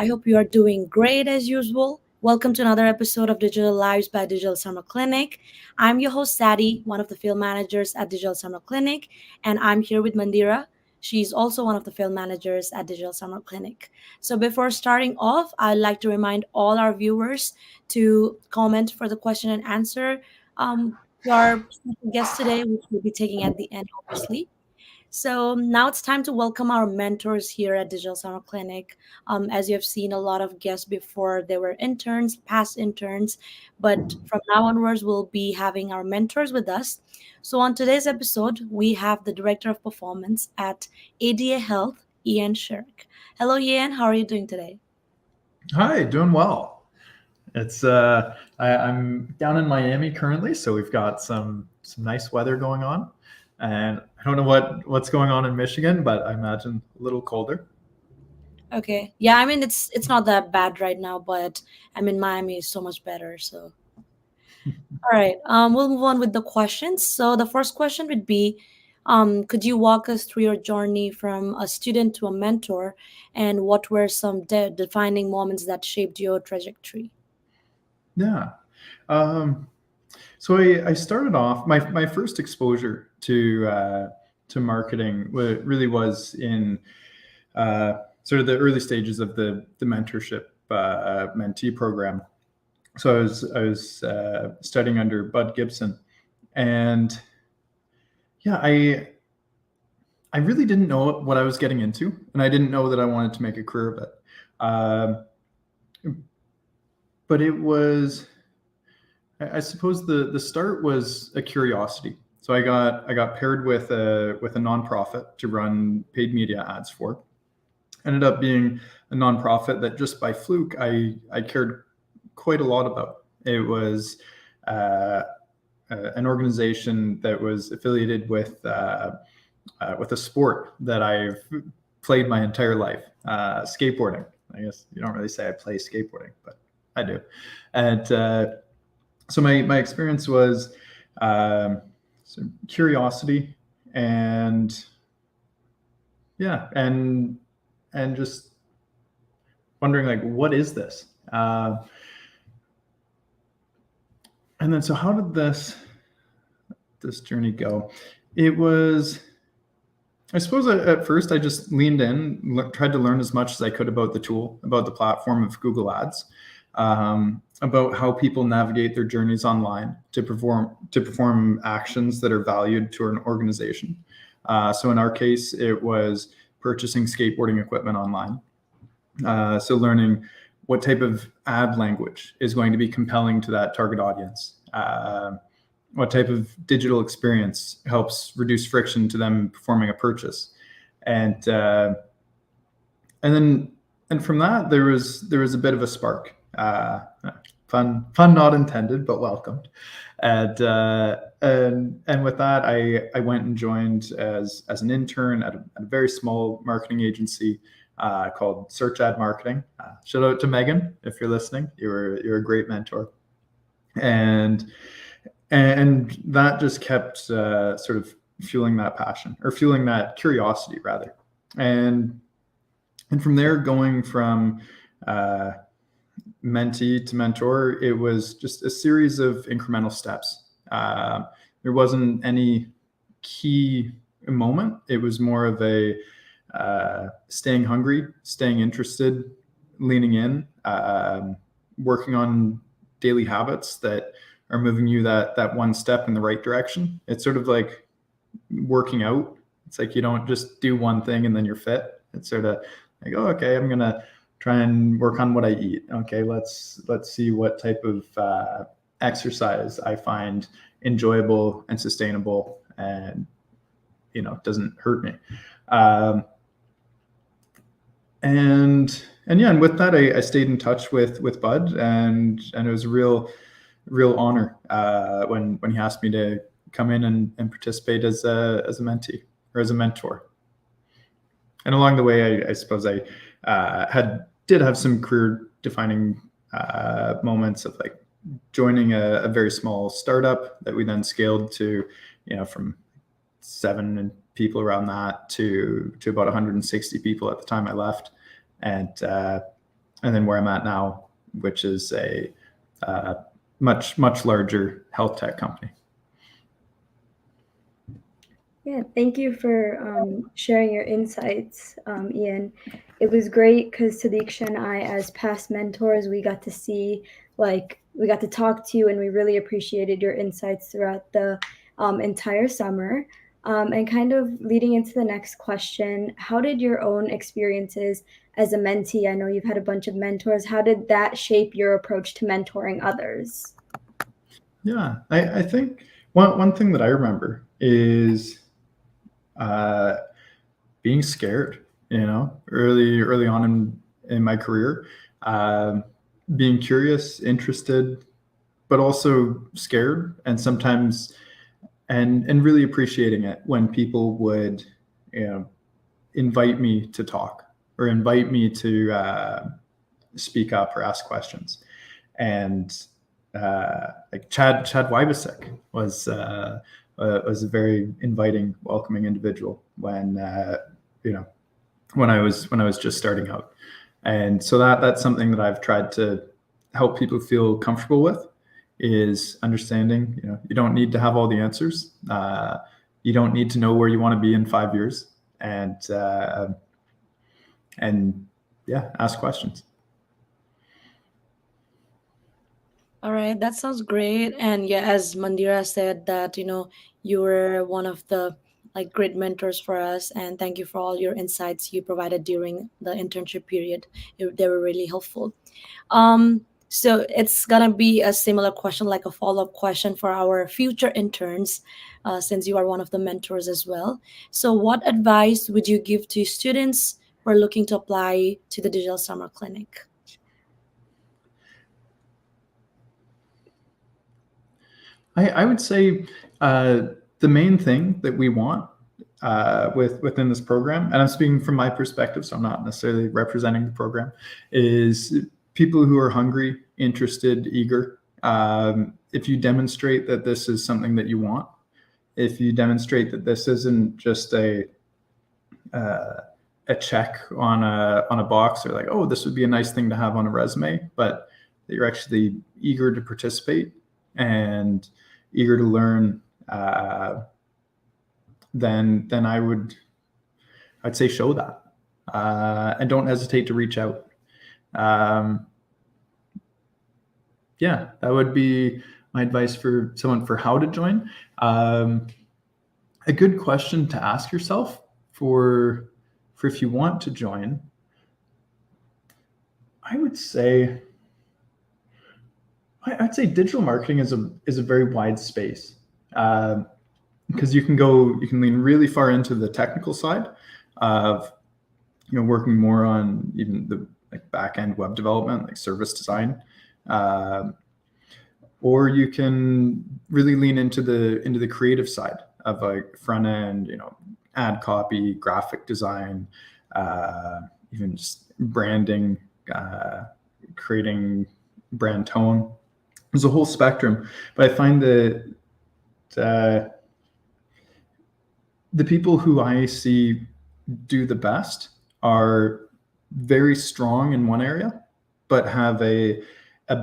I hope you are doing great as usual. Welcome to another episode of Digital Lives by Digital Summer Clinic. I'm your host, Sadie, one of the field managers at Digital Summer Clinic, and I'm here with Mandira. She's also one of the field managers at Digital Summer Clinic. So, before starting off, I'd like to remind all our viewers to comment for the question and answer to our special guest today, which we'll be taking at the end, obviously. So now it's time to welcome our mentors here at Digital Summer Clinic. As you have seen, a lot of guests before, they were interns, past interns, but from now onwards, we'll be having our mentors with us. So on today's episode, we have the Director of Performance at ADA Health, Ian Sherk. Hello, Ian. How are you doing today? Hi, doing well. I'm down in Miami currently, so we've got some nice weather going on, and I don't know what's going on in Michigan, but I imagine a little colder. Okay. Yeah, I mean it's not that bad right now, but I mean Miami is so much better. So all right. We'll move on with the questions. So the first question would be, could you walk us through your journey from a student to a mentor, and what were some defining moments that shaped your trajectory? Yeah. Um, so I started off my first exposure to marketing really was in sort of the early stages of the mentorship mentee program. So I was studying under Bud Gibson, and yeah, I really didn't know what I was getting into, and I didn't know that I wanted to make a career of it. Um, but it was, I suppose, the start was a curiosity. So I got paired with a nonprofit to run paid media ads for. Ended up being a nonprofit that just by fluke I cared quite a lot about. It was uh, an organization that was affiliated with a sport that I've played my entire life, skateboarding. I guess you don't really say I play skateboarding, but I do. And so my experience was some curiosity and yeah, and just wondering like, what is this? And then so how did this journey go? It was, I suppose at first I just leaned in, tried to learn as much as I could about the tool, about the platform of Google Ads, about how people navigate their journeys online to perform actions that are valued to an organization. So in our case, it was purchasing skateboarding equipment online. So learning what type of ad language is going to be compelling to that target audience. What type of digital experience helps reduce friction to them performing a purchase, and then and from that there was a bit of a spark, fun not intended but welcomed, and with that I went and joined as an intern at a very small marketing agency called Search Ad Marketing. Shout out to Megan if you're listening. You're a great mentor, and that just kept sort of fueling that passion, or fueling that curiosity rather, and from there, going from mentee to mentor, it was just a series of incremental steps. There wasn't any key moment. It was more of a staying hungry, staying interested, leaning in, working on daily habits that are moving you that one step in the right direction. It's sort of like working out. It's like you don't just do one thing and then you're fit. It's sort of like, oh, okay, I'm gonna try and work on what I eat. Okay, let's see what type of exercise I find enjoyable and sustainable, and doesn't hurt me. Um, and yeah, and with that, I stayed in touch with Bud, and it was a real honor when he asked me to come in and participate as a mentee or as a mentor. And along the way, I suppose I did have some career defining moments of like joining a very small startup that we then scaled to, from 7 people around that to about 160 people at the time I left. And and then where I'm at now, which is a uh, much larger health tech company. Yeah, thank you for sharing your insights, Ian. It was great because to the extent I, as past mentors, we got to see, like, we got to talk to you, and we really appreciated your insights throughout the entire summer. And kind of leading into the next question, how did your own experiences as a mentee? I know you've had a bunch of mentors. How did that shape your approach to mentoring others? Yeah, I think one thing that I remember is uh, being scared. Early on in my career, um, being curious, interested, but also scared, and sometimes and really appreciating it when people would, you know, invite me to talk or invite me to speak up or ask questions. And like Chad Wybasek was a very inviting, welcoming individual you know when I was just starting out. And so that's something that I've tried to help people feel comfortable with, is understanding, you don't need to have all the answers. You don't need to know where you want to be in 5 years, and yeah, ask questions. All right, that sounds great. And yeah, as Mandira said, that you were one of the like great mentors for us, and thank you for all your insights you provided during the internship period. They were really helpful. So it's gonna be a similar question, like a follow-up question for our future interns, since you are one of the mentors as well. So, what advice would you give to students who are looking to apply to the Digital Summer Clinic? I would say uh, the main thing that we want within this program, and I'm speaking from my perspective, so I'm not necessarily representing the program, is people who are hungry, interested, eager. If you demonstrate that this is something that you want, if you demonstrate that this isn't just uh, a check on a box, or like, oh, this would be a nice thing to have on a resume, but that you're actually eager to participate and eager to learn, uh, then I'd say show that, and don't hesitate to reach out. Um, yeah, that would be my advice for someone for how to join. Um, a good question to ask yourself for if you want to join, I would say I'd say digital marketing is a very wide space, because you can lean really far into the technical side of, working more on even the like back end web development, like service design, uh, or you can really lean into the creative side of like front end, ad copy, graphic design, uh, even just branding, uh, creating brand tone. There's a whole spectrum, but I find that uh, the people who I see do the best are very strong in one area, but have a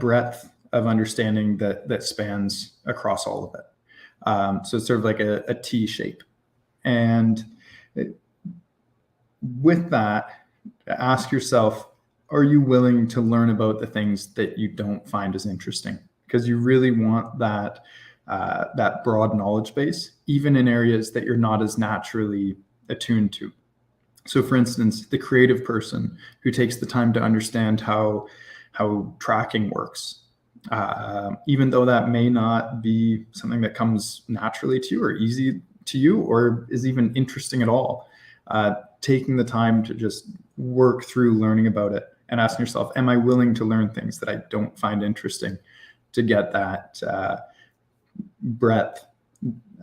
breadth of understanding that spans across all of it. So it's sort of like a T shape. And with that, ask yourself, are you willing to learn about the things that you don't find as interesting? Because you really want that broad knowledge base, even in areas that you're not as naturally attuned to. So, for instance, the creative person who takes the time to understand how tracking works, even though that may not be something that comes naturally to you or easy to you or is even interesting at all, taking the time to just work through learning about it and asking yourself, am I willing to learn things that I don't find interesting, to get that breadth?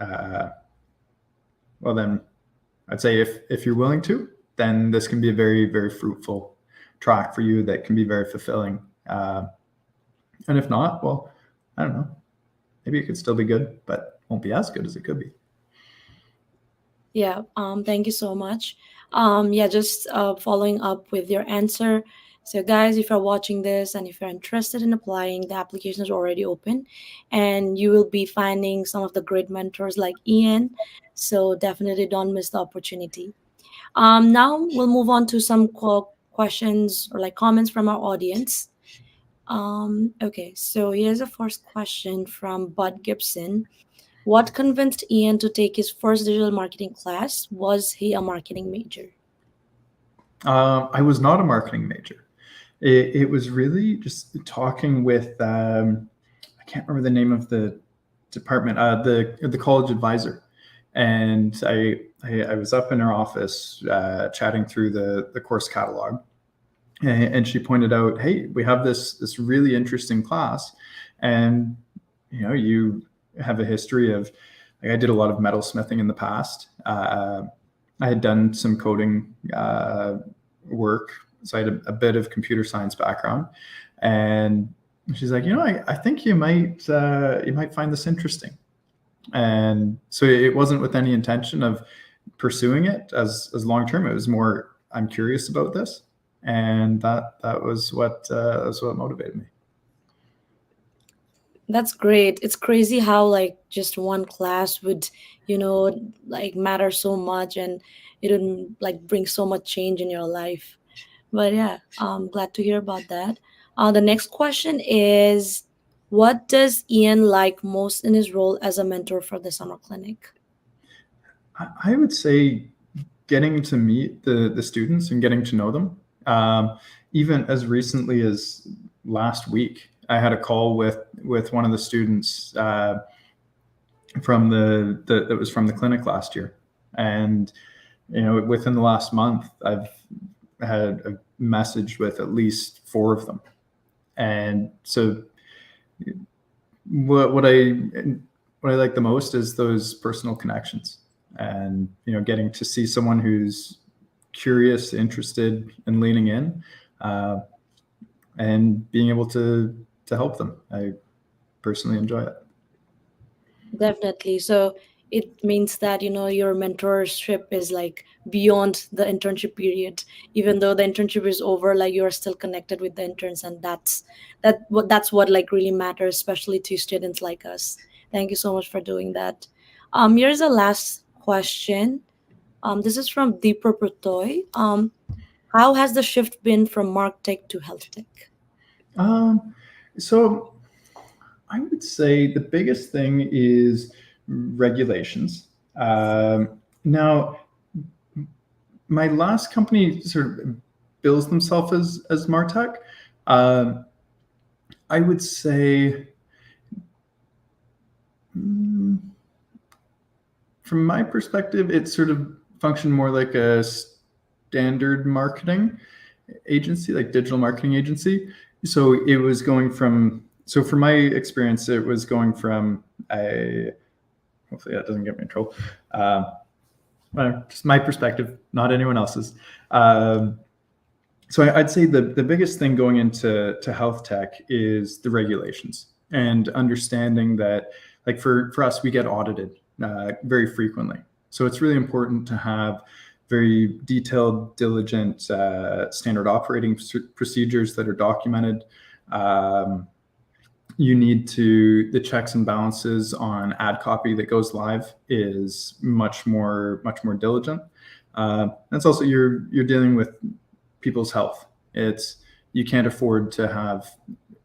Uh, well, then I'd say if you're willing to, then this can be a very, very fruitful track for you that can be very fulfilling. And if not, well, I don't know. Maybe it could still be good, but won't be as good as it could be. Yeah, thank you so much. Yeah, just following up with your answer. So, guys, if you're watching this and if you're interested in applying, the application is already open, and you will be finding some of the great mentors like Ian. So, definitely don't miss the opportunity. Now we'll move on to some questions or like comments from our audience. Okay, so here's the first question from Bud Gibson. What convinced Ian to take his first digital marketing class? Was he a marketing major? I was not a marketing major. It was really just talking with I can't remember the name of the department, the college advisor, and I was up in her office chatting through the course catalog, and she pointed out, hey, we have this really interesting class, and you have a history of, like, I did a lot of metalsmithing in the past. I had done some coding work, so I had a bit of computer science background, and she's like, I think you might find this interesting. And so it wasn't with any intention of pursuing it as long term. It was more, I'm curious about this, and that was what motivated me. That's great. It's crazy how like just one class would, like matter so much, and it would like bring so much change in your life. But yeah, I'm glad to hear about that. The next question is, what does Ian like most in his role as a mentor for the summer clinic? I would say getting to meet the students and getting to know them. Even as recently as last week, I had a call with one of the students from that was from the clinic last year, and within the last month, I've had a message with at least four of them, and so what I like the most is those personal connections, and getting to see someone who's curious, interested, and leaning in, uh, and being able to help them. I personally enjoy it. Definitely. So it means that, your mentorship is like beyond the internship period. Even though the internship is over, like you're still connected with the interns, and that's what like really matters, especially to students like us. Thank you so much for doing that. Here's the last question. This is from Deepa Pratoy. How has the shift been from Mark Tech to Health Tech? Um, so I would say the biggest thing is regulations. Now, my last company sort of bills themselves as Martech. Um, I would say, mm, from my perspective, it sort of functioned more like a standard marketing agency, like digital marketing agency. So it was going from, so for my experience, it was going from a, hopefully that doesn't get me in trouble. Well, just my perspective, not anyone else's. So I'd say the biggest thing going into health tech is the regulations, and understanding that, like for us, we get audited very frequently. So it's really important to have very detailed, diligent, standard operating procedures that are documented. Um, you need to, the checks and balances on ad copy that goes live is much more diligent. That's also, you're dealing with people's health. It's, you can't afford to have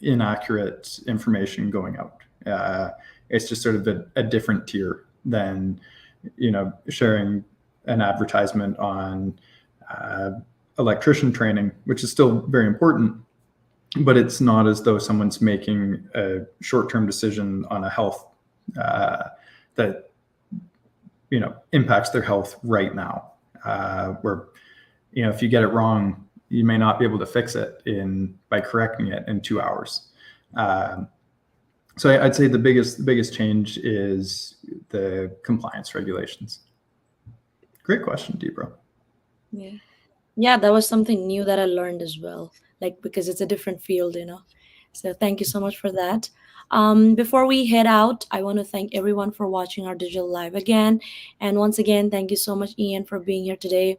inaccurate information going out. It's just sort of a different tier than sharing an advertisement on uh, electrician training, which is still very important, but it's not as though someone's making a short-term decision on a health that impacts their health right now. Where if you get it wrong, you may not be able to fix it by correcting it in 2 hours. So I'd say the biggest change is the compliance regulations. Great question, Debra. Yeah. Yeah, that was something new that I learned as well, like because it's a different field. So thank you so much for that. Before we head out, I want to thank everyone for watching our digital live again. And once again, thank you so much, Ian, for being here today.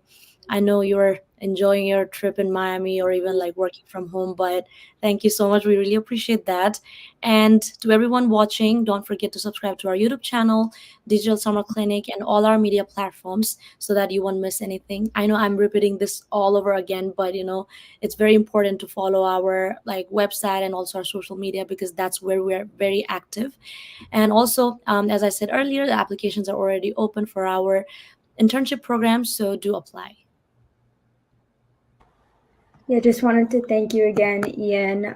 I know you're enjoying your trip in Miami or even like working from home. But thank you so much. We really appreciate that. And to everyone watching, don't forget to subscribe to our YouTube channel, Digital Summer Clinic, and all our media platforms so that you won't miss anything. I know I'm repeating this all over again, but it's very important to follow our like website and also our social media because that's where we're very active. And also, as I said earlier, the applications are already open for our internship program, so do apply. Yeah, just wanted to thank you again, Ian.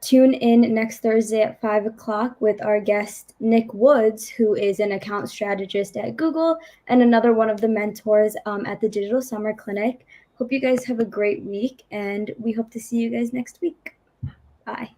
Tune in next Thursday at 5 o'clock with our guest, Nick Woods, who is an account strategist at Google and another one of the mentors at the Digital Summer Clinic. Hope you guys have a great week, and we hope to see you guys next week. Bye.